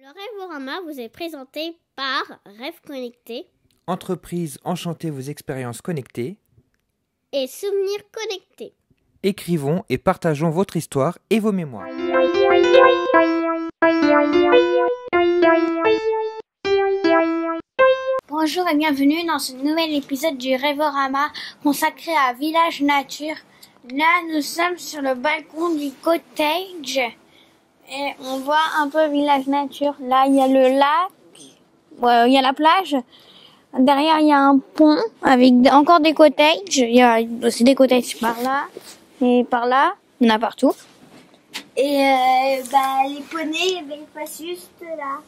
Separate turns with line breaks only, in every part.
Le Rêvorama vous est présenté par Rêve Connecté,
Entreprise enchantez vos expériences connectées.
et Souvenirs Connectés.
Écrivons et partageons votre histoire et vos mémoires.
Bonjour et bienvenue dans ce nouvel épisode du Rêvorama consacré à Village Nature. Là, nous sommes sur le balcon du cottage et on voit un peu Village Nature. Là, il y a le lac, il y a la plage. Derrière, il y a un pont avec encore des cottages. Il y a aussi des cottages par là et par là. Il y en a partout. Et les poneys, ils passent juste là.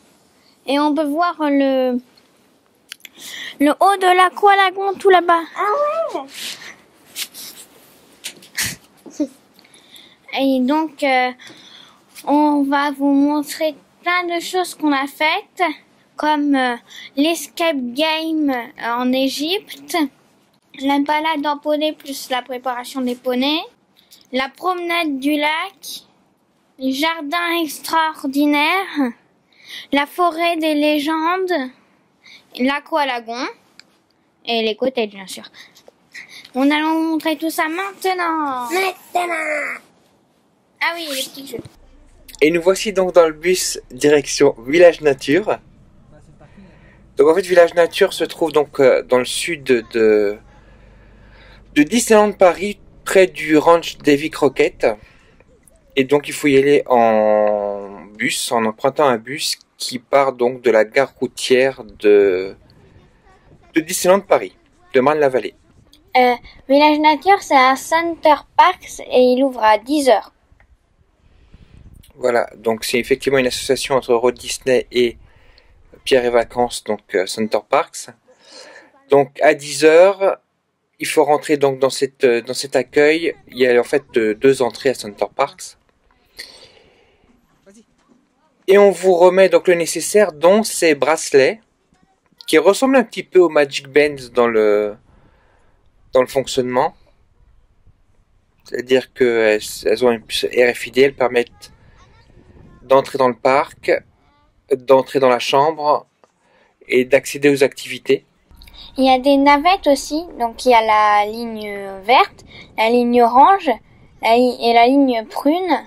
Et on peut voir le haut de l'Aqualagon tout là-bas. Ah ouais. Et donc, on va vous montrer plein de choses qu'on a faites, comme l'escape game en Égypte, la balade en poney plus la préparation des poneys, la promenade du lac, les jardins extraordinaires, la forêt des légendes, l'Aqualagon et les cottages, bien sûr. On allons vous montrer tout ça maintenant. Ah oui, les petits jeux.
Et nous voici donc dans le bus direction Village Nature. Donc en fait, Village Nature se trouve donc dans le sud de Disneyland Paris, près du ranch Davy Crockett. Et donc il faut y aller en bus, en empruntant un bus qui part donc de la gare routière de Disneyland Paris, de Marne-la-Vallée.
Village Nature, c'est un Center Parks et il ouvre à 10h.
Voilà, donc c'est effectivement une association entre Euro Disney et Pierre et Vacances, donc Center Parks. Donc à 10h, il faut rentrer donc dans cet accueil. Il y a en fait deux entrées à Center Parks. Et on vous remet donc le nécessaire, dont ces bracelets, qui ressemblent un petit peu aux Magic Bands dans le fonctionnement. C'est-à-dire qu'elles ont une puce RFID, elles permettent d'entrer dans le parc, d'entrer dans la chambre et d'accéder aux activités.
Il y a des navettes aussi, donc il y a la ligne verte, la ligne orange et la ligne prune.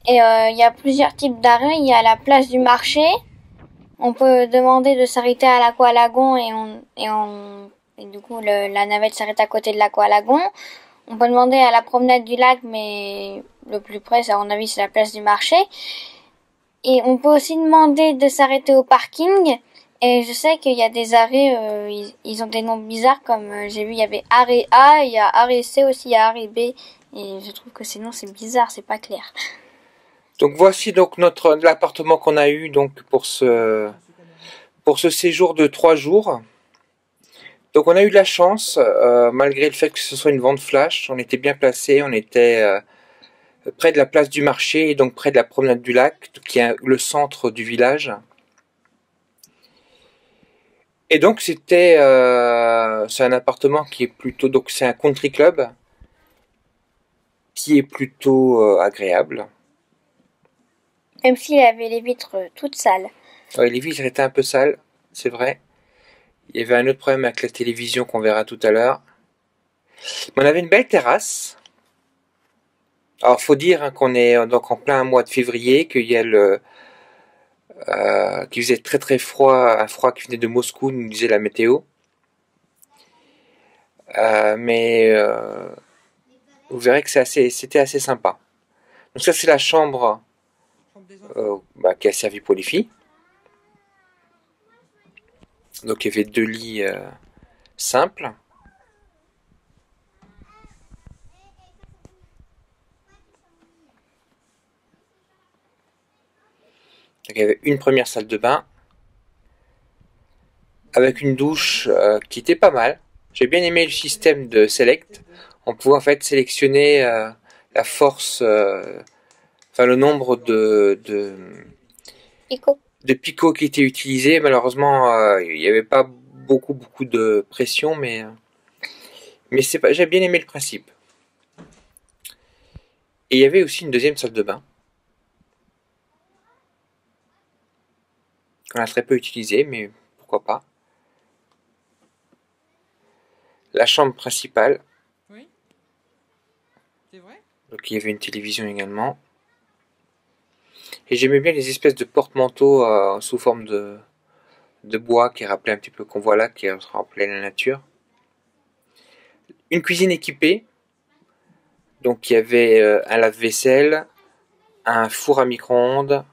Et il y a plusieurs types d'arrêts. Il y a la place du marché. On peut demander de s'arrêter à l'Aqualagon et du coup la navette s'arrête à côté de l'Aqualagon. On peut demander à la promenade du lac, mais le plus près, à mon avis, c'est la place du marché. Et on peut aussi demander de s'arrêter au parking. Et je sais qu'il y a des arrêts, ils ont des noms bizarres, comme j'ai vu, il y avait arrêt A, il y a arrêt C aussi, il y a arrêt B. Et je trouve que ces noms, c'est bizarre, c'est pas clair.
Donc voici donc l'appartement qu'on a eu donc pour ce séjour de 3 jours. Donc on a eu de la chance, malgré le fait que ce soit une vente flash, on était bien placé, on était près de la place du marché et donc près de la promenade du lac, qui est le centre du village. Et donc c'est un appartement qui est plutôt, donc c'est un country club qui est plutôt agréable.
Même s'il avait les vitres toutes sales.
Ouais, les vitres étaient un peu sales, c'est vrai. Il y avait un autre problème avec la télévision qu'on verra tout à l'heure. Mais on avait une belle terrasse. Alors faut dire qu'on est donc en plein mois de février, qu'il y a qu'il faisait très très froid, un froid qui venait de Moscou, nous disait la météo. Mais vous verrez que c'était assez sympa. Donc ça c'est la chambre qui a servi pour les filles. Donc il y avait 2 lits simples. Donc il y avait une première salle de bain avec une douche qui était pas mal. J'ai bien aimé le système de select. On pouvait en fait sélectionner la force, le nombre de picots qui étaient utilisés. Malheureusement, il n'y avait pas beaucoup de pression, mais j'ai bien aimé le principe. Et il y avait aussi une deuxième salle de bain On a très peu utilisé, mais pourquoi pas. La chambre principale.
Oui. C'est vrai?
Donc il y avait une télévision également. Et j'aimais bien les espèces de porte-manteaux sous forme de bois qui rappelaient un petit peu qu'on voit là, qui rappelait la nature. Une cuisine équipée. Donc il y avait un lave-vaisselle, un four à micro-ondes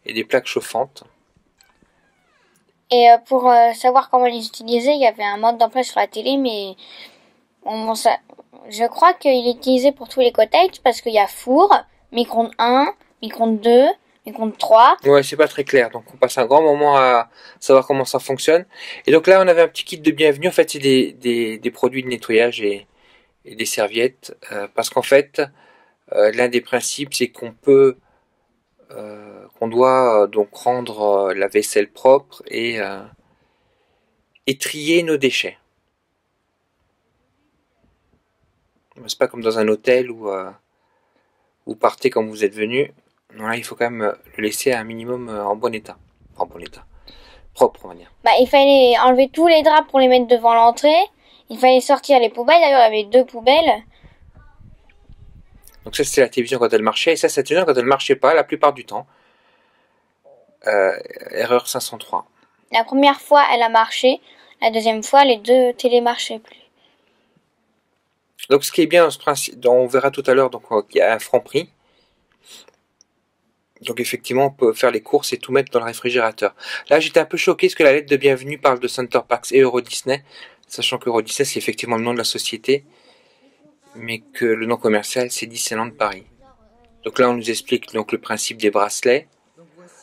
et des plaques chauffantes.
Et pour savoir comment les utiliser, il y avait un mode d'emploi sur la télé, mais je crois qu'il est utilisé pour tous les cottages parce qu'il y a four, micro-ondes 1, micro-ondes 2, micro-ondes 3.
Ouais, c'est pas très clair, donc on passe un grand moment à savoir comment ça fonctionne. Et donc là, on avait un petit kit de bienvenue. En fait, c'est des produits de nettoyage et des serviettes, parce qu'en fait, l'un des principes, c'est qu'on doit donc rendre la vaisselle propre et trier nos déchets. C'est pas comme dans un hôtel où vous partez quand vous êtes venu. Non, là, il faut quand même le laisser un minimum en bon état. Enfin, en bon état. Propre, on va dire.
Bah, il fallait enlever tous les draps pour les mettre devant l'entrée. Il fallait sortir les poubelles. D'ailleurs, il y avait 2 poubelles.
Donc ça, c'était la télévision quand elle marchait. Et ça, c'était la télévision quand elle ne marchait pas, la plupart du temps. Erreur 503.
La première fois, elle a marché. La deuxième fois, les 2 télés marchaient plus.
Donc ce qui est bien dans ce principe, on verra tout à l'heure, donc il y a un franc prix. Donc effectivement, on peut faire les courses et tout mettre dans le réfrigérateur. Là, j'étais un peu choqué parce que la lettre de bienvenue parle de Center Parcs et Euro Disney, sachant que Euro Disney, c'est effectivement le nom de la société, mais que le nom commercial, c'est Disneyland Paris. Donc là, on nous explique donc le principe des bracelets.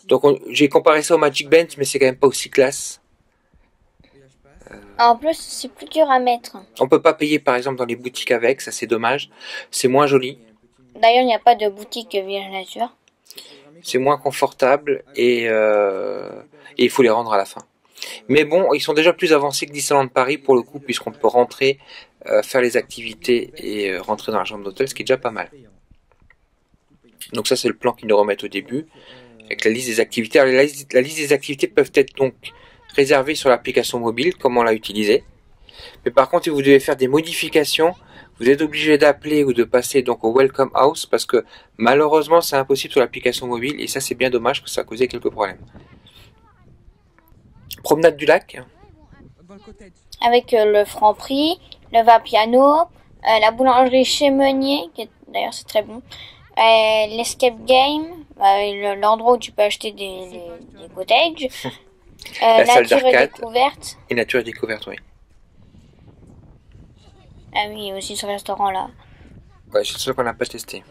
Donc j'ai comparé ça au Magic Bench, mais c'est quand même pas aussi classe.
En plus, c'est plus dur à mettre.
On peut pas payer par exemple dans les boutiques avec, ça c'est dommage. C'est moins joli.
D'ailleurs, il n'y a pas de boutique Village Nature.
C'est moins confortable et il faut les rendre à la fin. Mais bon, ils sont déjà plus avancés que Disneyland Paris pour le coup, puisqu'on peut rentrer, faire les activités et rentrer dans la chambre d'hôtel, ce qui est déjà pas mal. Donc ça c'est le plan qu'ils nous remettent au début, avec la liste des activités. Alors, la liste des activités peuvent être donc réservées sur l'application mobile, comme on l'a utilisé. Mais par contre, si vous devez faire des modifications, vous êtes obligé d'appeler ou de passer donc au Welcome House, parce que malheureusement c'est impossible sur l'application mobile, et ça c'est bien dommage, que ça a causé quelques problèmes. Promenade du lac.
Avec le Franprix, le Vapiano, la boulangerie chez Meunier, qui d'ailleurs c'est très bon, l'escape game, l'endroit où tu peux acheter des cottages,
La salle
nature et
d'arcade.
découverte.
Et nature et découverte, oui.
Ah oui, aussi ce restaurant-là.
Ouais, c'est le seul qu'on n'a pas testé.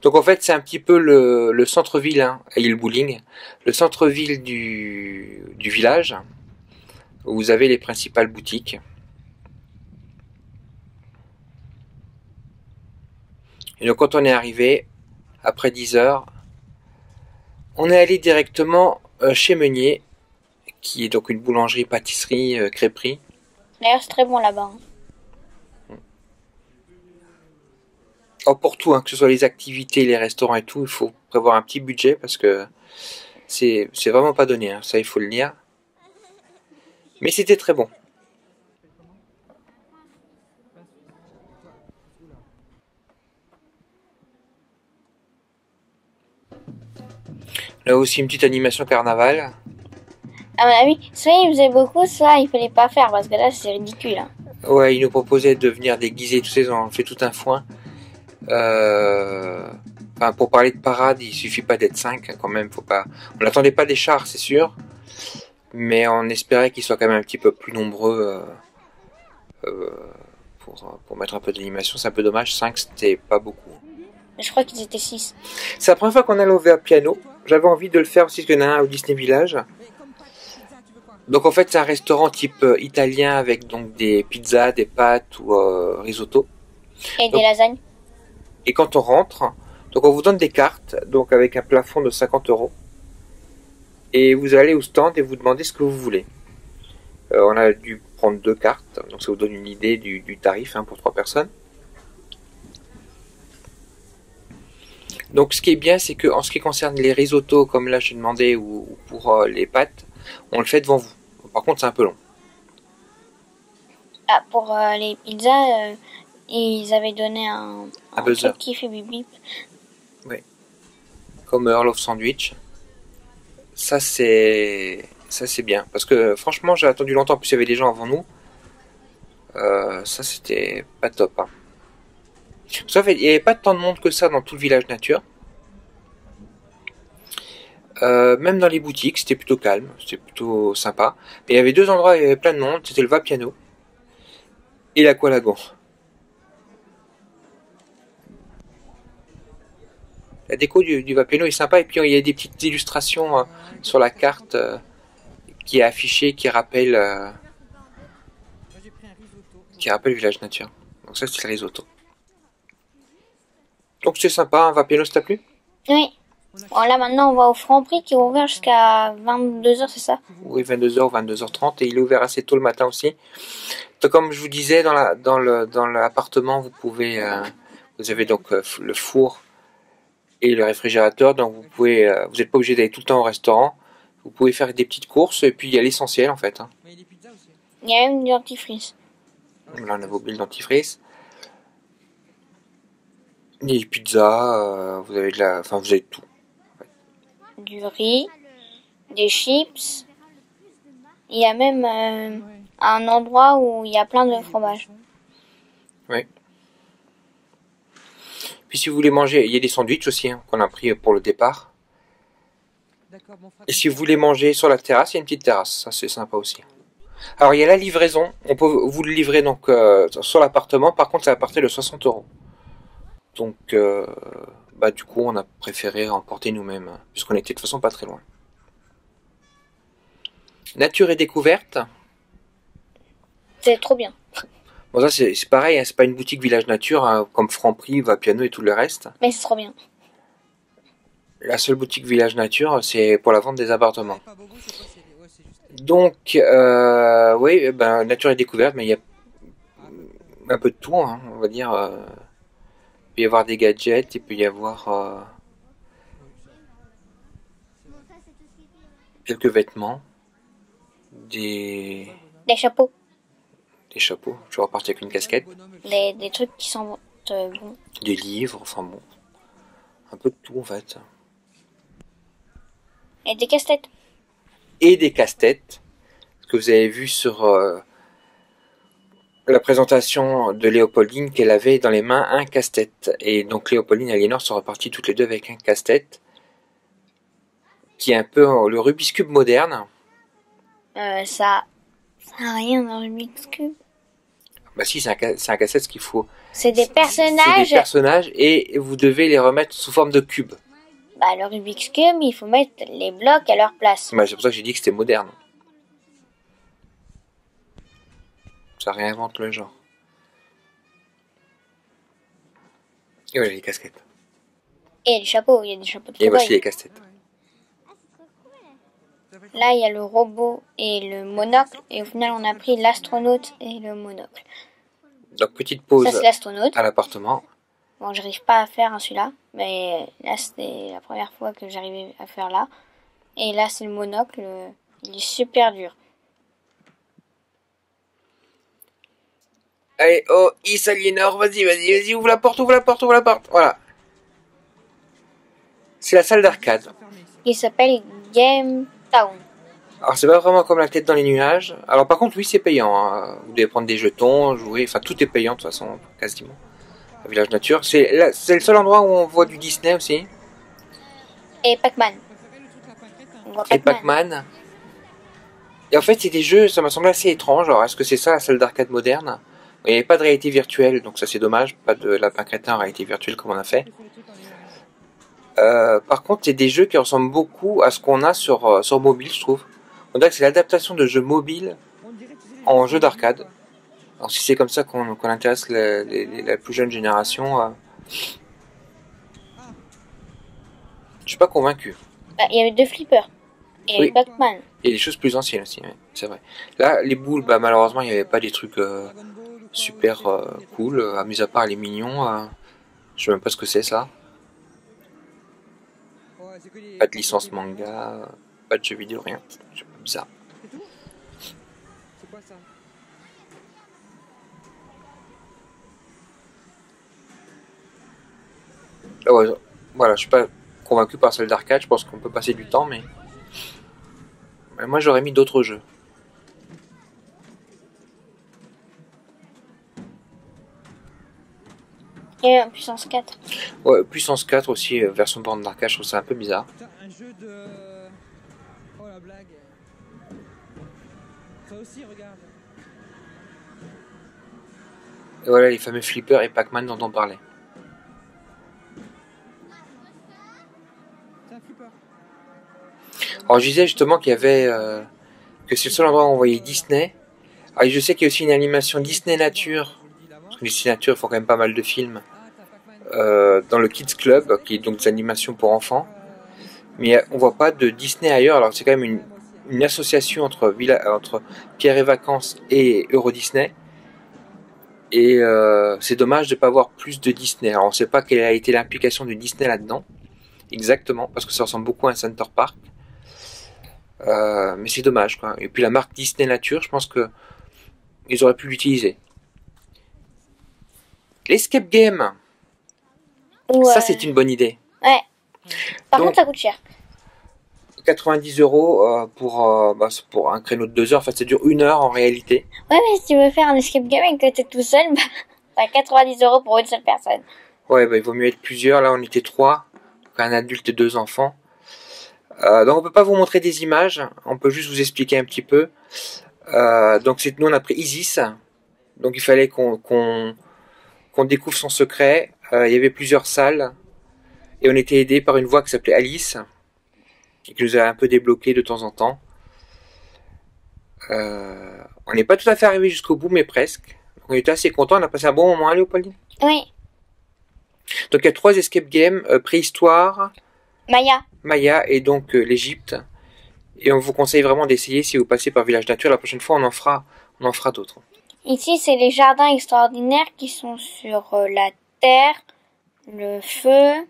Donc en fait, c'est un petit peu le centre-ville, hein, et le bowling, le centre-ville du village, où vous avez les principales boutiques. Et donc quand on est arrivé, après 10 heures, on est allé directement chez Meunier, qui est donc une boulangerie, pâtisserie, crêperie.
D'ailleurs, c'est très bon là-bas.
Oh, pour tout, hein, que ce soit les activités, les restaurants et tout, il faut prévoir un petit budget parce que c'est vraiment pas donné, hein, ça il faut le dire. Mais c'était très bon. Là aussi une petite animation carnaval.
À mon avis, soit il faisait beaucoup, soit il fallait pas faire, parce que là, c'est ridicule. Hein.
Ouais, ils nous proposaient de venir déguiser, tu sais, on fait tout un foin. Enfin, pour parler de parade, il suffit pas d'être 5, hein, quand même, faut pas. On n'attendait pas des chars, c'est sûr, mais on espérait qu'ils soient quand même un petit peu plus nombreux pour mettre un peu d'animation. C'est un peu dommage, 5 c'était pas beaucoup.
Je crois qu'ils étaient 6.
C'est la première fois qu'on allait au Vapiano. J'avais envie de le faire aussi, parce qu'il y en a un au Disney Village. Donc en fait c'est un restaurant type italien avec donc des pizzas, des pâtes ou risotto.
Et des lasagnes.
Et quand on rentre, donc on vous donne des cartes, donc avec un plafond de 50 €. Et vous allez au stand et vous demandez ce que vous voulez. On a dû prendre 2 cartes, donc ça vous donne une idée du tarif, hein, pour 3 personnes. Donc ce qui est bien, c'est que en ce qui concerne les risottos, comme là j'ai demandé, ou pour les pâtes, on le fait devant vous. Par contre, c'est un peu long.
Ah, pour les pizzas, ils avaient donné un
buzzer.
truc qui fait bip bip.
Comme Earl of Sandwich. Ça c'est bien. Parce que franchement, j'ai attendu longtemps. En plus, il y avait des gens avant nous. Ça, c'était pas top. Hein. Sauf il n'y avait pas tant de monde que ça dans tout le village nature. Même dans les boutiques, c'était plutôt calme. C'était plutôt sympa. Mais il y avait deux endroits où il y avait plein de monde. C'était le Vapiano et l'Aqualagon. La déco du Vapiano est sympa. Et puis, il y a des petites illustrations sur la carte qui est affichée, qui rappelle le village nature. Donc ça, c'est le risotto. Donc c'est sympa, un Vapiano, ça t'a plu?
Oui. Bon, là maintenant on va au Franprix qui est ouvert jusqu'à 22h, c'est ça?
Oui, 22h ou 22h30, et il est ouvert assez tôt le matin aussi. Donc, comme je vous disais, dans l'appartement, vous avez donc le four et le réfrigérateur, donc vous n'êtes pas obligé d'aller tout le temps au restaurant. Vous pouvez faire des petites courses, et puis il y a l'essentiel en fait. Hein.
Il y a même du dentifrice.
Là, on a vos billes dentifrice. Des pizzas, vous avez vous avez tout.
Du riz, des chips. Il y a même un endroit où il y a plein de fromage.
Oui. Puis si vous voulez manger, il y a des sandwichs aussi hein, qu'on a pris pour le départ. Et si vous voulez manger sur la terrasse, il y a une petite terrasse. Ça, c'est sympa aussi. Alors, il y a la livraison. On peut vous le livrer donc sur l'appartement. Par contre, c'est à partir de 60 €. Donc, du coup, on a préféré emporter nous-mêmes, puisqu'on était de toute façon pas très loin. Nature et découverte.
C'est trop bien.
Bon, ça, c'est pareil, hein, c'est pas une boutique village nature, hein, comme Franprix, Vapiano et tout le reste.
Mais c'est trop bien.
La seule boutique village nature, c'est pour la vente des appartements. Donc, oui, nature et découverte, mais il y a un peu de tout, hein, on va dire. Il peut y avoir des gadgets, il peut y avoir quelques vêtements, des
chapeaux.
Des chapeaux, je vais repartir avec une casquette.
Des trucs qui sont bons.
Des livres, enfin bon. Un peu de tout en fait.
Et des casse-têtes.
Et des casse-têtes. Ce que vous avez vu sur la présentation de Léopoldine, qu'elle avait dans les mains un casse-tête. Et donc Léopoldine et Aliénor sont repartis toutes les deux avec un casse-tête. Qui est un peu le Rubik's Cube moderne.
Ça n'a rien dans le Rubik's Cube.
Bah si, c'est un casse-tête, ce qu'il faut.
C'est des personnages.
C'est des personnages et vous devez les remettre sous forme de cube.
Bah le Rubik's Cube, il faut mettre les blocs à leur place.
Bah, c'est pour ça que j'ai dit que c'était moderne. Ça réinvente le genre. Et voilà les casquettes.
Et les chapeaux, il y a des chapeaux de
Et voici
cow-boy.
les casse-têtes.
Là, il y a le robot et le monocle. Et au final, on a pris l'astronaute et le monocle.
Donc petite pause
Ça, c'est l'astronaute.
à l'appartement.
Bon, j'arrive pas à faire celui-là. Mais là, c'était la première fois que j'arrivais à faire là. Et là, c'est le monocle. Il est super dur.
Allez, oh, Aliénor, vas-y, ouvre la porte. Voilà. C'est la salle d'arcade.
Il s'appelle Game Town.
Alors c'est pas vraiment comme la tête dans les nuages. Alors par contre, oui, c'est payant. Hein. Vous devez prendre des jetons, jouer. Enfin, tout est payant de toute façon, quasiment. Le village nature. C'est le seul endroit où on voit du Disney aussi.
Et Pac-Man.
Et Pac-Man. Et en fait, c'est des jeux, ça m'a semblé assez étrange. Alors, est-ce que c'est ça la salle d'arcade moderne? Il n'y avait pas de réalité virtuelle, donc ça c'est dommage. Pas de lapin crétin en réalité virtuelle comme on a fait. Par contre, c'est des jeux qui ressemblent beaucoup à ce qu'on a sur mobile, je trouve. On dirait que c'est l'adaptation de jeux mobiles en jeux d'arcade. Alors si c'est comme ça qu'on intéresse la plus jeune génération, je suis pas convaincu.
Bah, il y avait 2 flippers. Et
Oui.
Pac-Man.
Il y a des choses plus anciennes aussi, ouais, c'est vrai. Là, les boules, malheureusement, il n'y avait pas des trucs super cool. Mis à part les mignons, je sais même pas ce que c'est ça.
c'est que les...
Pas de licence manga, pas de jeux vidéo, rien. C'est bizarre.
C'est tout? C'est quoi ça?
Ah ouais, voilà, je suis pas convaincu par celle d'arcade, je pense qu'on peut passer du temps, mais moi j'aurais mis d'autres jeux.
Et puissance 4.
Ouais, Puissance 4 aussi, version borne d'arcade, je trouve ça un peu bizarre.
Putain, un jeu de... Oh la blague. Ça aussi, regarde.
Et voilà les fameux flippers et Pac-Man dont on parlait.
C'est un flipper.
Alors je disais justement qu'il y avait... que c'est le seul endroit où on voyait Disney. Alors je sais qu'il y a aussi une animation Disney Nature. Parce que Disney Nature, ils font quand même pas mal de films. Dans le Kids Club, qui est donc des animations pour enfants. Mais on voit pas de Disney ailleurs, alors c'est quand même une association entre Pierre et Vacances et Euro Disney. Et c'est dommage de ne pas avoir plus de Disney. Alors on ne sait pas quelle a été l'implication de Disney là-dedans, exactement, parce que ça ressemble beaucoup à un Center Park. Mais c'est dommage, quoi. Et puis la marque Disney Nature, je pense que ils auraient pu l'utiliser. L'escape game, ça c'est une bonne idée.
Ouais. Par
Donc,
contre, ça coûte cher.
90 € pour un créneau de 2 heures. En fait, ça dure 1 heure en réalité.
Ouais, mais si tu veux faire un escape game et que t'es tout seul, bah, t'as 90 € pour une seule personne.
Ouais, il vaut mieux être plusieurs. Là, on était 3, donc un adulte et 2 enfants. Donc, on peut pas vous montrer des images. On peut juste vous expliquer un petit peu. Donc, nous, on a pris Isis. Donc, il fallait qu'on découvre son secret. Il y avait plusieurs salles. Et on était aidé par une voix qui s'appelait Alice. Et qui nous a un peu débloqué de temps en temps. On n'est pas tout à fait arrivé jusqu'au bout, mais presque. Donc, on était assez contents. On a passé un bon moment, Léopoldine.
Oui.
Donc il y a 3 escape games, préhistoire,
Maya.
et donc l'Égypte. Et on vous conseille vraiment d'essayer si vous passez par Village Nature. La prochaine fois, on en fera d'autres.
Ici, c'est les jardins extraordinaires qui sont sur la terre, le feu,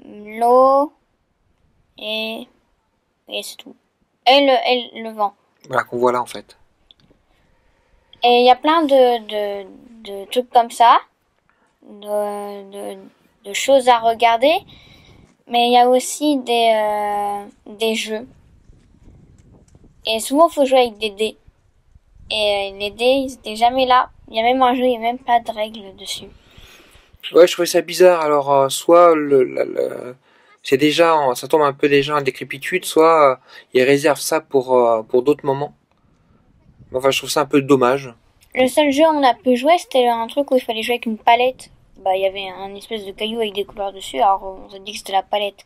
l'eau et c'est tout. Et le vent.
Voilà, qu'on voit là en fait.
Et il y a plein de trucs comme ça, de choses à regarder, mais il y a aussi des jeux. Et souvent, il faut jouer avec des dés. Et les dés, ils étaient jamais là. Il y a même un jeu, il n'y a même pas de règles dessus.
Ouais, je trouvais ça bizarre. Alors, soit c'est déjà, ça tombe un peu déjà en décrépitude, soit ils réservent ça pour d'autres moments. Enfin, je trouve ça un peu dommage.
Le seul jeu où on a pu jouer, c'était un truc où il fallait jouer avec une palette. Bah, il y avait un espèce de caillou avec des couleurs dessus, alors on s'est dit que c'était la palette.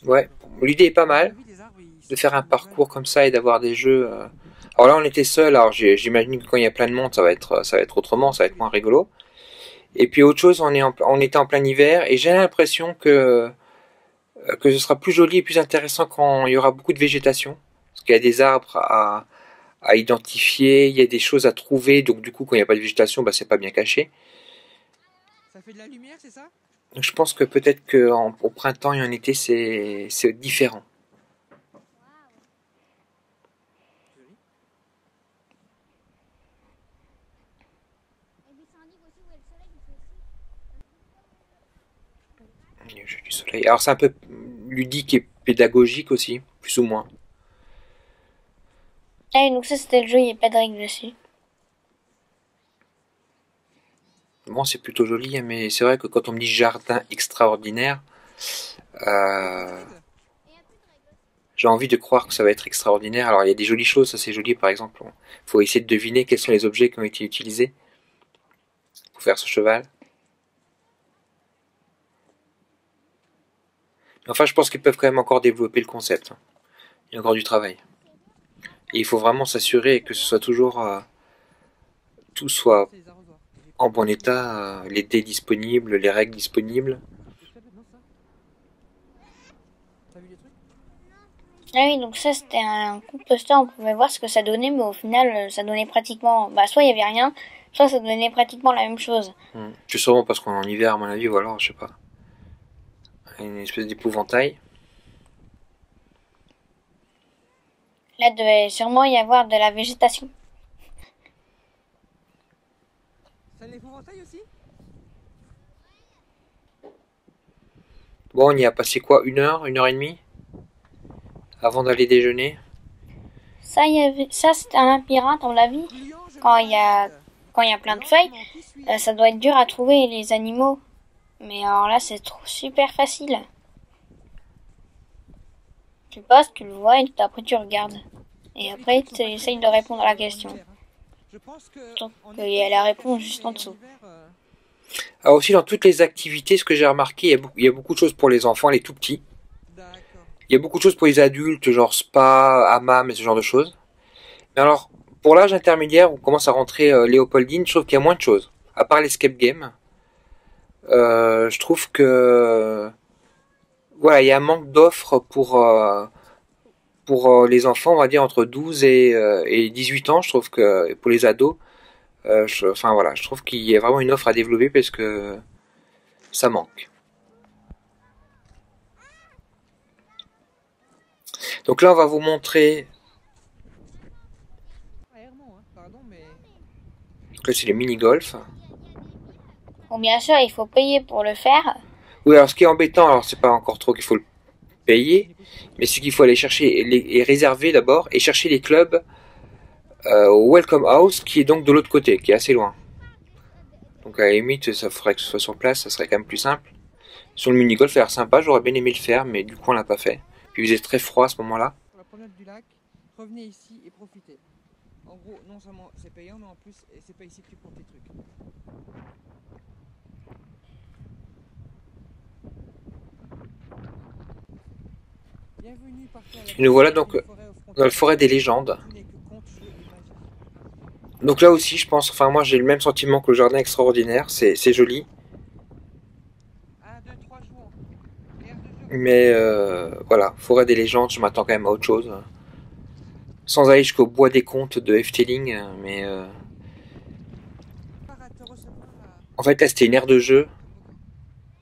Ouais, l'idée est pas mal de faire un parcours comme ça et d'avoir des jeux. Alors là, on était seul. Alors j'imagine que quand il y a plein de monde, ça va être autrement, ça va être moins rigolo. Et puis autre chose, on était en plein hiver et j'ai l'impression que ce sera plus joli et plus intéressant quand il y aura beaucoup de végétation, parce qu'il y a des arbres à identifier, il y a des choses à trouver. Donc du coup, quand il n'y a pas de végétation, bah c'est pas bien caché.
Ça fait de la lumière, c'est ça?
Donc je pense que peut-être qu'au printemps et en été, c'est différent. Le jeu du soleil. Alors c'est un peu ludique et pédagogique aussi, plus ou moins.
Ah, donc ça, c'était le jeu, il n'y a pas de règles dessus.
Bon, c'est plutôt joli, mais c'est vrai que quand on me dit jardin extraordinaire, j'ai envie de croire que ça va être extraordinaire. Alors il y a des jolies choses, ça c'est joli par exemple. Il faut essayer de deviner quels sont les objets qui ont été utilisés pour faire ce cheval. Enfin, je pense qu'ils peuvent quand même encore développer le concept. Il y a encore du travail. Et il faut vraiment s'assurer que ce soit toujours tout soit en bon état, les dés disponibles, les règles disponibles.
Ah oui, donc ça, c'était un coup de poster, on pouvait voir ce que ça donnait, mais au final, ça donnait pratiquement... Bah, soit il y avait rien, soit ça donnait pratiquement la même chose.
C'est sûrement parce qu'on est en hiver, à mon avis, ou alors, je sais pas. une espèce d'épouvantail.
Là, il devait sûrement y avoir de la végétation.
Ça l'épouvantail aussi?
Bon, on y a passé quoi, une heure et demie avant d'aller déjeuner.
Ça, c'était un labyrinthe, on l'a vu. Quand il y a plein de feuilles, ça doit être dur à trouver les animaux. Mais alors là, c'est super facile. Tu passes, tu le vois et après tu regardes. Et après, tu essayes de répondre à la question. Donc, il y a la réponse juste en dessous.
Alors aussi, dans toutes les activités, ce que j'ai remarqué, il y a beaucoup de choses pour les enfants, les tout petits. Il y a beaucoup de choses pour les adultes, genre spa, hammam et ce genre de choses. Mais alors, pour l'âge intermédiaire, où commence à rentrer Léopoldine, je trouve qu'il y a moins de choses. À part l'escape game, je trouve que voilà, il y a un manque d'offres pour les enfants, on va dire entre 12 et 18 ans. Je trouve que pour les ados, enfin voilà, je trouve qu'il y a vraiment une offre à développer parce que ça manque. Donc là, on va vous montrer. Donc là, c'est le mini-golf.
Bon, bien sûr, il faut payer pour le faire.
Oui, alors ce qui est embêtant, alors c'est pas encore trop qu'il faut le payer, mais c'est qu'il faut aller chercher et réserver d'abord et chercher les clubs au Welcome House qui est donc de l'autre côté, qui est assez loin. Donc à la limite, ça ferait que ce soit sur place, ça serait quand même plus simple. Sur le mini-golf, ça a l'air sympa, j'aurais bien aimé le faire, mais du coup on l'a pas fait. Puis il faisait très froid à ce moment-là.
Pour la promenade du lac, revenez ici et profitez. En gros, non seulement c'est payant, mais en plus, c'est pas ici que tu prends tes trucs. Bienvenue partout à la
Et nous voilà donc dans la forêt des légendes. Donc là aussi, je pense, enfin moi j'ai le même sentiment que le jardin extraordinaire, c'est joli. Mais voilà, forêt des légendes, je m'attends quand même à autre chose. Sans aller jusqu'au bois des contes de Efteling, mais en fait là c'était une aire de jeu.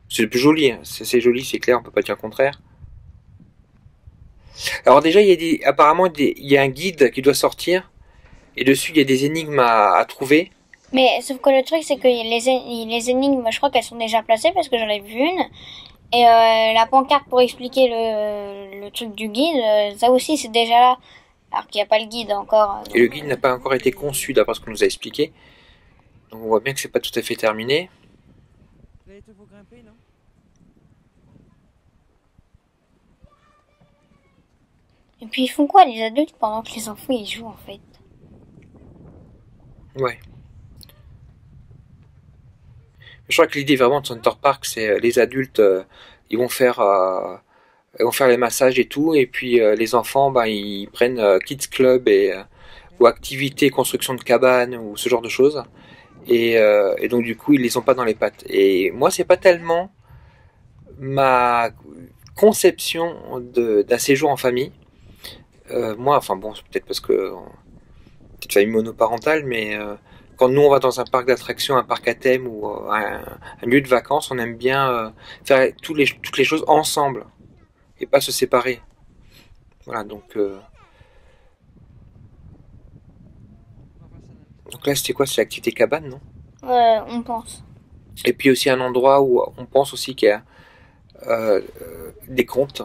C'est le plus joli, hein. C'est joli, c'est clair, on peut pas dire le contraire. Alors déjà, apparemment, il y a un guide qui doit sortir, et dessus, il y a des énigmes à trouver.
Mais sauf que le truc, c'est que les énigmes, je crois qu'elles sont déjà placées parce que j'en ai vu une. Et la pancarte pour expliquer le truc du guide, ça aussi, c'est déjà là. Alors qu'il n'y a pas le guide encore.
Et le guide n'a pas encore été conçu, d'après ce qu'on nous a expliqué. Donc on voit bien que c'est pas tout à fait terminé.
Vous allez te vous grimper, non?
Et puis ils font quoi les adultes pendant que les enfants ils jouent en fait?
Ouais. Je crois que l'idée vraiment de Center Park, c'est les adultes, ils vont faire les massages et tout, et puis les enfants, ben, ils prennent Kids Club ou activités, construction de cabanes ou ce genre de choses. Et donc du coup, ils les ont pas dans les pattes. Et moi, c'est pas tellement ma conception d'un séjour en famille. Moi, enfin bon, c'est peut-être parce que petite famille monoparentale, mais quand nous on va dans un parc d'attractions, un parc à thème ou un lieu de vacances, on aime bien faire toutes les choses ensemble et pas se séparer. Voilà, donc là c'était quoi? C'est l'activité cabane, non?
On pense.
Et puis aussi un endroit où on pense aussi qu'il y a des contes.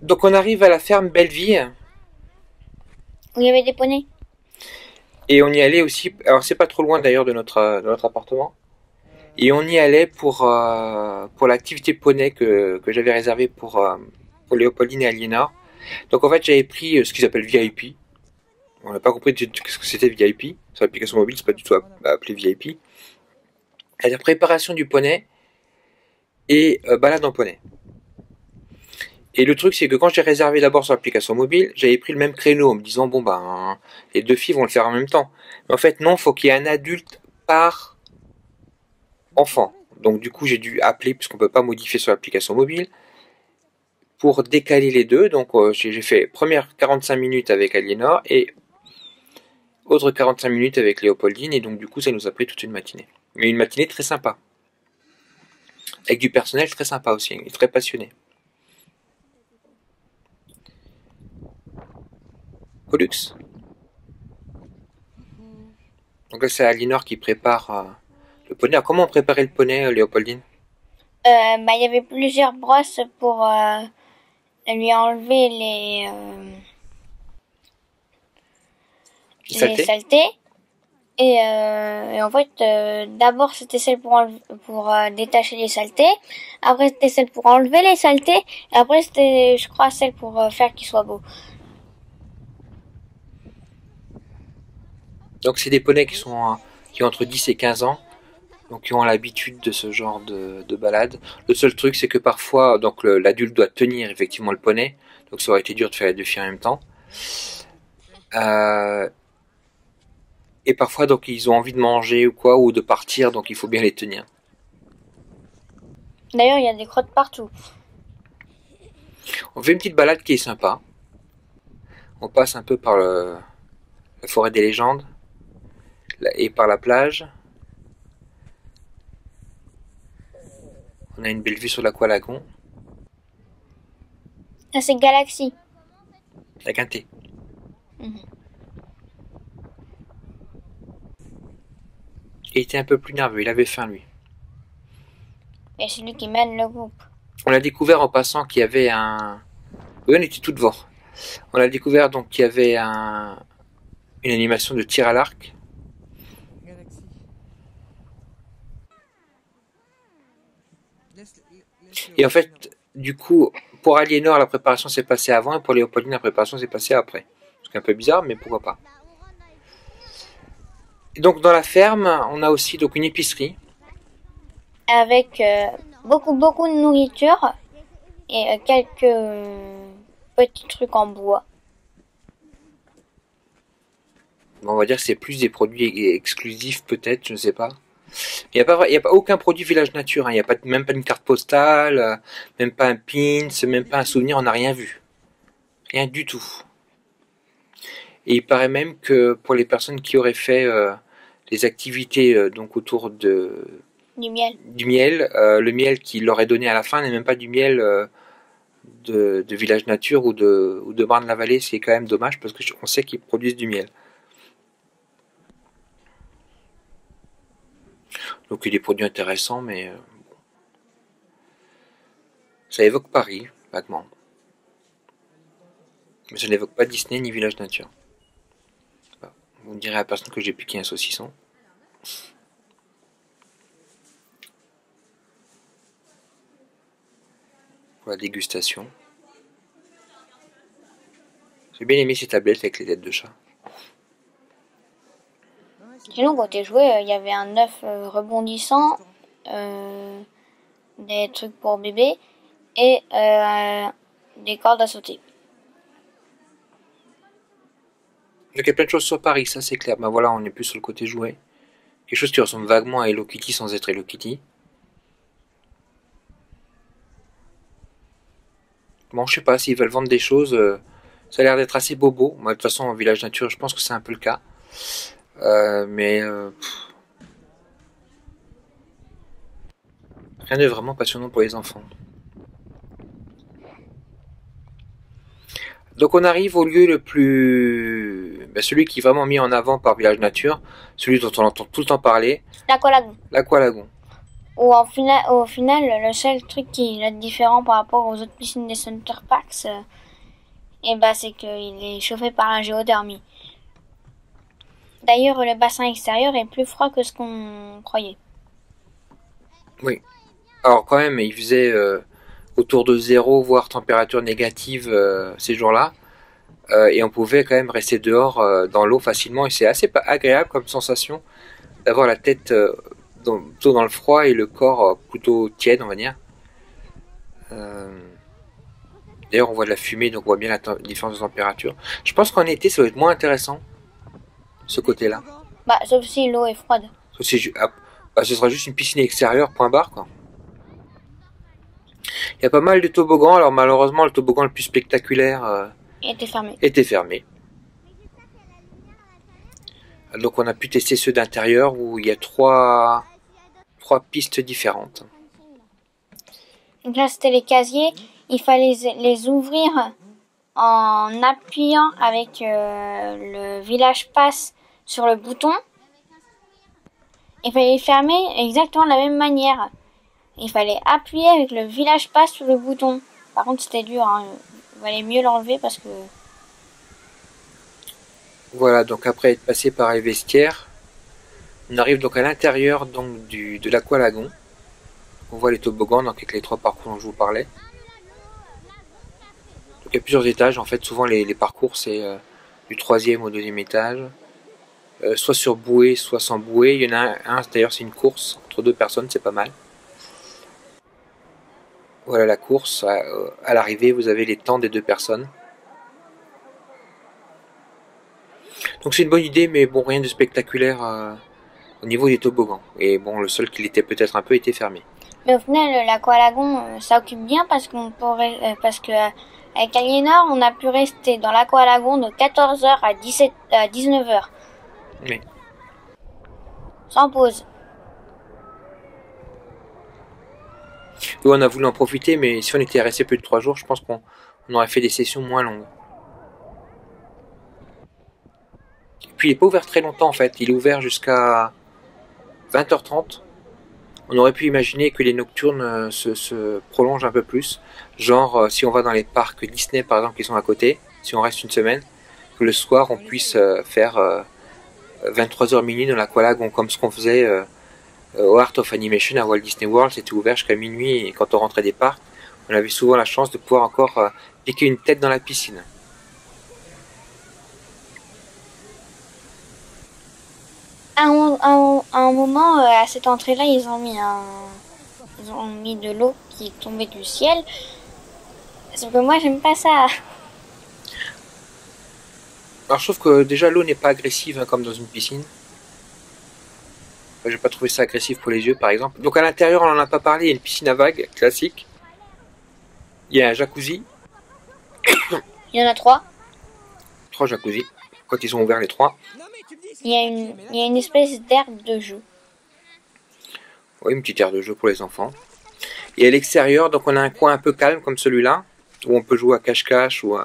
Donc on arrive à la ferme Belleville.
Où il y avait des poneys.
Et on y allait aussi, alors c'est pas trop loin d'ailleurs de notre appartement. Et on y allait pour l'activité poney que j'avais réservée pour Léopoldine et Aliénor. Donc en fait j'avais pris ce qu'ils appellent VIP. On n'a pas compris ce que c'était VIP. Sur l'application mobile, c'est pas du tout appelé VIP. C'est-à-dire préparation du poney et balade en poney. Et le truc, c'est que quand j'ai réservé d'abord sur l'application mobile, j'avais pris le même créneau en me disant, bon ben, les deux filles vont le faire en même temps. Mais en fait, non, faut qu'il y ait un adulte par enfant. Donc du coup, j'ai dû appeler, puisqu'on peut pas modifier sur l'application mobile, pour décaler les deux. Donc j'ai fait première 45 minutes avec Aliénor et Autre 45 minutes avec Léopoldine, et donc du coup ça nous a pris toute une matinée. Mais une matinée très sympa. Avec du personnel très sympa aussi, et très passionné. Pollux. Donc là c'est Alinor qui prépare le poney. Alors, comment on préparait le poney, Léopoldine?
Il y avait plusieurs brosses pour lui enlever les saletés. Et en fait, d'abord c'était celle pour détacher les saletés. Après c'était celle pour enlever les saletés. Et après c'était, je crois, celle pour faire qu'il soit beau.
Donc c'est des poneys qui ont entre 10 et 15 ans. Donc qui ont l'habitude de ce genre de balade. Le seul truc c'est que parfois donc l'adulte doit tenir effectivement le poney. Donc ça aurait été dur de faire les deux filles en même temps. Et parfois donc ils ont envie de manger ou quoi, ou de partir, donc il faut bien les tenir.
D'ailleurs il y a des crottes partout.
On fait une petite balade qui est sympa. On passe un peu par la forêt des légendes et par la plage. On a une belle vue sur l'Aqualagon.
Ça c'est Galaxy.
Avec un T. Et il était un peu plus nerveux, il avait faim lui.
Et c'est lui qui mène le groupe.
On a découvert en passant qu'il y avait un... Oui, on était tout devant. On a découvert donc qu'il y avait une animation de tir à l'arc.
Galaxy.
Et en fait, du coup, pour Aliénor, la préparation s'est passée avant, et pour Léopoldine, la préparation s'est passée après. C'est un peu bizarre, mais pourquoi pas. Et donc dans la ferme, on a aussi donc une épicerie.
Avec beaucoup de nourriture et quelques petits trucs en bois.
On va dire que c'est plus des produits exclusifs peut-être, je ne sais pas. Il n'y a pas aucun produit village nature, hein. Il n'y a même pas une carte postale, même pas un pins, même pas un souvenir, on n'a rien vu. Rien du tout. Et il paraît même que pour les personnes qui auraient fait les activités donc autour du miel, le miel qu'ils leur est donné à la fin n'est même pas du miel de village nature ou de Marne-la-Vallée, c'est quand même dommage parce qu'on sait qu'ils produisent du miel. Donc il y a des produits intéressants, mais ça évoque Paris, vaguement. Mais ça n'évoque pas Disney ni Village Nature. Vous me direz à la personne que j'ai piqué un saucisson. Pour la dégustation. J'ai bien aimé ces tablettes avec les têtes de chat.
Sinon, quand t'es joué, il y avait un œuf rebondissant, des trucs pour bébé et des cordes à sauter.
Donc il y a plein de choses sur Paris, ça c'est clair. Ben voilà, on est plus sur le côté jouet. Quelque chose qui ressemble vaguement à Hello Kitty sans être Hello Kitty. Bon, je sais pas, s'ils veulent vendre des choses, ça a l'air d'être assez bobo. Moi, de toute façon, en village nature, je pense que c'est un peu le cas. Rien de vraiment passionnant pour les enfants. Donc on arrive au lieu le plus... celui qui est vraiment mis en avant par Village Nature, celui dont on entend tout le temps parler. L'Aqualagon.
Ou au final, le seul truc qui est différent par rapport aux autres piscines des Center Parks, c'est qu'il est chauffé par la géothermie. D'ailleurs, le bassin extérieur est plus froid que ce qu'on croyait.
Oui. Alors quand même, il faisait autour de 0, voire température négative ces jours-là. Et on pouvait quand même rester dehors dans l'eau facilement. Et c'est assez agréable comme sensation d'avoir la tête plutôt dans le froid et le corps plutôt tiède, on va dire. D'ailleurs, on voit de la fumée, donc on voit bien la différence de température. Je pense qu'en été, ça va être moins intéressant, ce côté-là.
Sauf si l'eau est froide.
Ce sera juste une piscine extérieure, point barre, quoi. Il y a pas mal de toboggans, alors malheureusement, le toboggan le plus spectaculaire
était fermé.
Donc on a pu tester ceux d'intérieur où il y a trois pistes différentes.
Donc là, c'était les casiers. Il fallait les ouvrir en appuyant avec le village pass sur le bouton. Il fallait les fermer exactement de la même manière. Il fallait appuyer avec le village pass sur le bouton. Par contre, c'était dur, hein. Il valait mieux l'enlever parce que...
Voilà, donc après être passé par les vestiaires, on arrive donc à l'intérieur donc de l'Aqualagon. On voit les toboggans, donc avec les 3 parcours dont je vous parlais. Donc il y a plusieurs étages, en fait, souvent les parcours c'est du 3e au 2e étage. Soit sur bouée, soit sans bouée. Il y en a un d'ailleurs, c'est une course entre 2 personnes, c'est pas mal. Voilà la course. À l'arrivée, vous avez les temps des 2 personnes. Donc c'est une bonne idée, mais bon, rien de spectaculaire au niveau des toboggans. Et bon, le seul qui l'était peut-être un peu était fermé.
Mais au final, l'Aqualagon, ça occupe bien parce que avec Aliénor, on a pu rester dans l'Aqualagon de 14h à 19h.
Oui.
Sans pause.
Oui, on a voulu en profiter, mais si on était resté plus de 3 jours, je pense qu'on aurait fait des sessions moins longues. Et puis il n'est pas ouvert très longtemps en fait, il est ouvert jusqu'à 20h30. On aurait pu imaginer que les nocturnes se prolongent un peu plus. Genre si on va dans les parcs Disney par exemple qui sont à côté, si on reste une semaine, que le soir on puisse faire 23h minuit dans l'Aqualagon comme ce qu'on faisait au Art of Animation à Walt Disney World. C'était ouvert jusqu'à minuit et quand on rentrait des parcs, on avait souvent la chance de pouvoir encore piquer une tête dans la piscine.
À un moment, à cette entrée-là, ils ont mis de l'eau qui est tombée du ciel. Sauf que moi, j'aime pas ça.
Alors je trouve que déjà l'eau n'est pas agressive hein, comme dans une piscine. J'ai pas trouvé ça agressif pour les yeux par exemple. Donc à l'intérieur on en a pas parlé, il y a une piscine à vagues classique. Il y a un jacuzzi.
Il y en a 3.
3 jacuzzis, quand ils ont ouvert les 3.
Il y a une espèce d'aire de jeu.
Oui, une petite aire de jeu pour les enfants. Et à l'extérieur, donc on a un coin un peu calme comme celui-là, où on peut jouer à cache-cache ou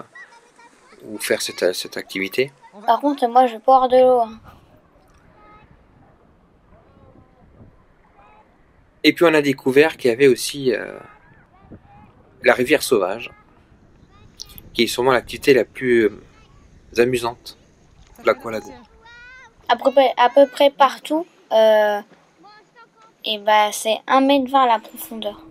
faire cette activité.
Par contre, moi, je veux pas avoir de l'eau. Hein.
Et puis on a découvert qu'il y avait aussi la rivière sauvage, qui est sûrement l'activité la plus amusante de l'Aqualagon.
À peu près partout, et bah, c'est 1,20 m la profondeur.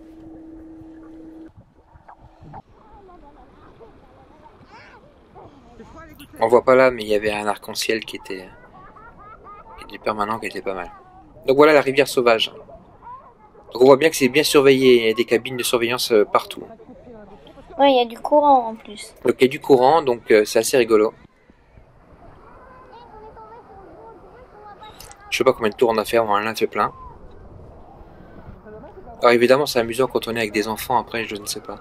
On voit pas là, mais il y avait un arc-en-ciel qui était permanent, qui était pas mal. Donc voilà la rivière sauvage. Donc on voit bien que c'est bien surveillé, il y a des cabines de surveillance partout.
Ouais, il y a du courant en plus.
Donc il y a du courant, donc c'est assez rigolo. Je sais pas combien de tours on a fait, on en a fait plein. Alors évidemment c'est amusant quand on est avec des enfants, après je ne sais pas.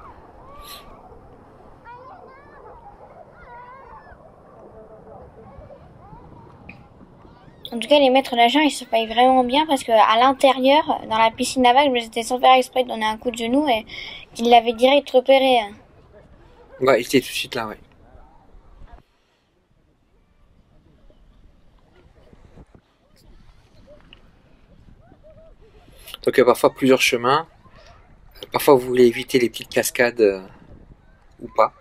En tout cas, les maîtres nageurs, ils se payent vraiment bien parce que à l'intérieur, dans la piscine à vagues, j'étais sans faire exprès de donner un coup de genou et ils l'avaient direct repéré.
Ouais, il était tout de suite là, ouais. Donc il y a parfois plusieurs chemins. Parfois vous voulez éviter les petites cascades ou pas.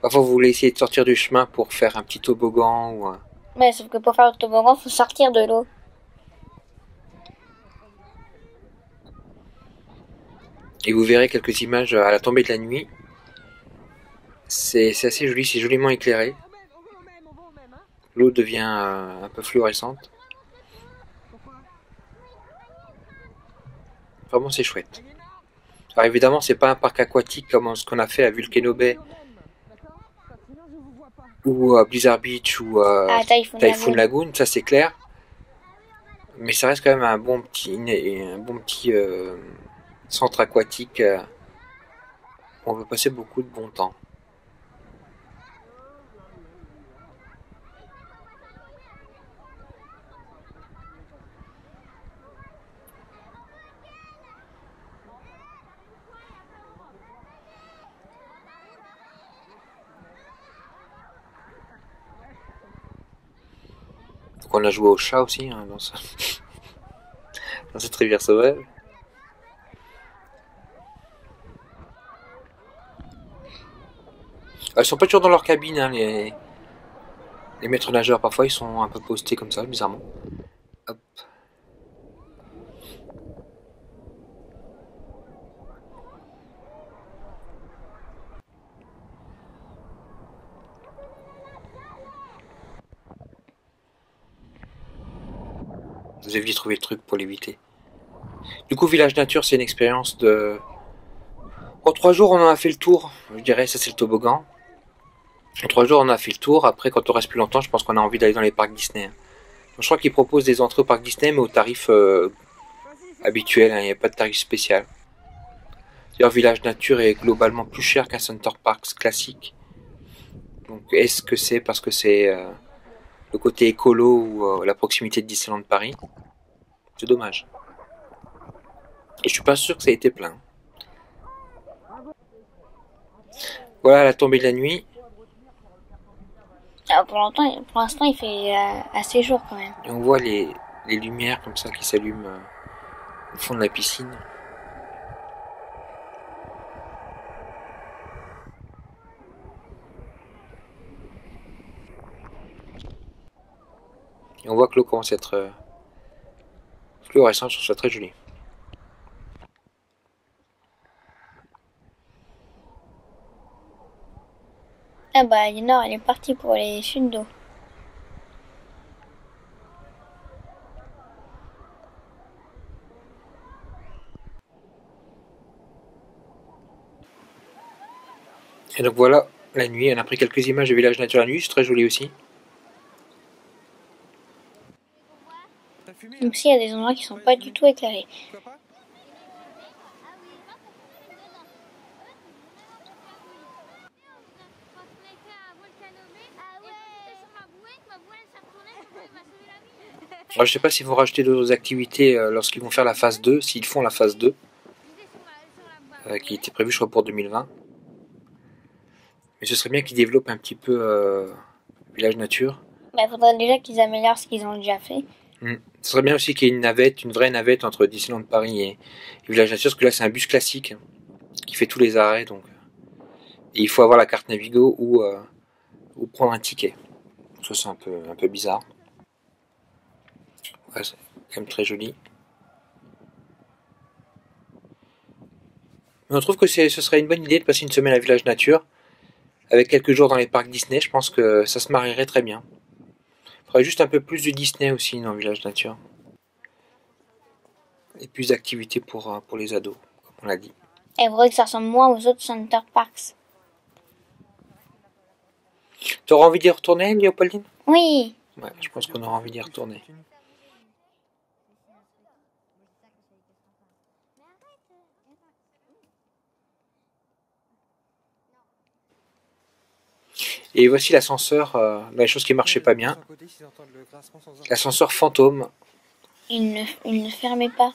Parfois vous voulez essayer de sortir du chemin pour faire un petit toboggan ou
Ouais, sauf que pour faire le toboggan, faut sortir de l'eau.
Et vous verrez quelques images à la tombée de la nuit. C'est assez joli, c'est joliment éclairé. L'eau devient un peu fluorescente. Vraiment c'est chouette. Alors évidemment c'est pas un parc aquatique comme ce qu'on a fait à Volcano Bay ou à Blizzard Beach ou à Typhoon Lagoon, ça c'est clair. Mais ça reste quand même un bon petit centre aquatique où on peut passer beaucoup de bon temps. qu'on a joué au chat aussi hein, dans cette rivière sauvage. Ils sont pas toujours dans leur cabine, hein, les maîtres nageurs. Parfois, ils sont un peu postés comme ça, bizarrement. Hop. Vous avez vite trouvé le truc pour l'éviter. Du coup, Village Nature, c'est une expérience de... En 3 jours, on en a fait le tour. Je dirais, ça c'est le toboggan. En 3 jours, on a fait le tour. Après, quand on reste plus longtemps, je pense qu'on a envie d'aller dans les parcs Disney. Donc, je crois qu'ils proposent des entrées au parc Disney, mais au tarif habituel. Hein, il n'y a pas de tarif spécial. D'ailleurs, Village Nature est globalement plus cher qu'un Center Parks classique. Donc, est-ce que c'est parce que c'est le côté écolo ou la proximité de Disneyland Paris? C'est dommage. Et je suis pas sûr que ça ait été plein. Voilà la tombée de la nuit.
Alors pour l'instant, il fait assez jour quand même.
Et on voit les lumières comme ça qui s'allument au fond de la piscine. Et on voit que l'eau commence à être fluorescente, je trouve ça très joli.
Ah bah Lénore, elle est partie pour les chutes d'eau.
Et donc voilà, la nuit, on a pris quelques images de Village Nature la nuit, c'est très joli aussi.
Donc il y a des endroits qui sont pas du tout éclairés.
Alors, je sais pas s'ils vont rajouter d'autres activités lorsqu'ils vont faire la phase 2, s'ils font la phase 2, qui était prévue je crois pour 2020. Mais ce serait bien qu'ils développent un petit peu Village Nature.
Bah, faudrait déjà qu'ils améliorent ce qu'ils ont déjà fait.
Ce serait bien aussi qu'il y ait une navette, une vraie navette entre Disneyland Paris et Village Nature, parce que là c'est un bus classique qui fait tous les arrêts, donc et il faut avoir la carte Navigo ou prendre un ticket. Ça c'est un peu bizarre. Ouais, c'est quand même très joli. Mais on trouve que ce serait une bonne idée de passer une semaine à Village Nature avec quelques jours dans les parcs Disney. Je pense que ça se marierait très bien. Il faudrait juste un peu plus de Disney aussi dans Village Nature. Et plus d'activités pour les ados, comme on l'a dit.
Et il faudrait que ça ressemble moins aux autres Center Parks.
Tu auras envie d'y retourner, Léopoldine?
Oui.
Ouais, je pense qu'on aura envie d'y retourner. Et voici l'ascenseur, la chose qui marchait pas bien. L'ascenseur fantôme.
Il ne fermait pas.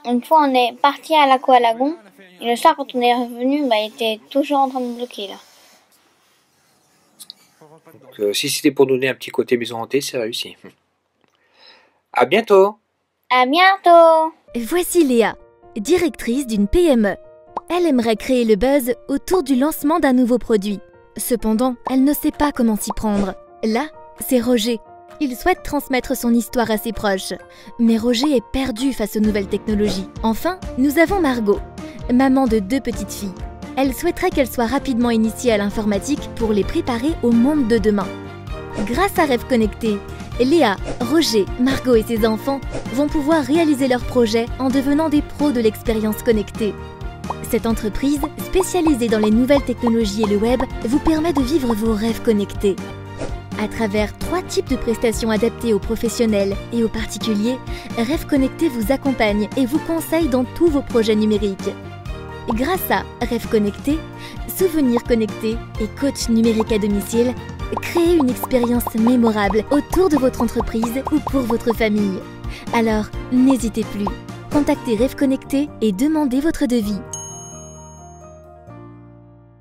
Une fois on est parti à l'Aqualagon, et le soir quand on est revenu, bah, il était toujours en train de bloquer là.
Donc, si c'était pour donner un petit côté maison hantée, c'est réussi. À bientôt.
À bientôt.
Voici Léa, directrice d'une PME. Elle aimerait créer le buzz autour du lancement d'un nouveau produit. Cependant, elle ne sait pas comment s'y prendre. Là, c'est Roger. Il souhaite transmettre son histoire à ses proches. Mais Roger est perdu face aux nouvelles technologies. Enfin, nous avons Margot, maman de 2 petites filles. Elle souhaiterait qu'elles soient rapidement initiées à l'informatique pour les préparer au monde de demain. Grâce à Rêve Connecté, Léa, Roger, Margot et ses enfants vont pouvoir réaliser leurs projets en devenant des pros de l'expérience connectée. Cette entreprise, spécialisée dans les nouvelles technologies et le web, vous permet de vivre vos rêves connectés. À travers 3 types de prestations adaptées aux professionnels et aux particuliers, Rêve Connecté vous accompagne et vous conseille dans tous vos projets numériques. Grâce à Rêve Connecté, Souvenirs connectés et coach numérique à domicile, créez une expérience mémorable autour de votre entreprise ou pour votre famille. Alors, n'hésitez plus. Contactez Rêve Connecté et demandez votre devis.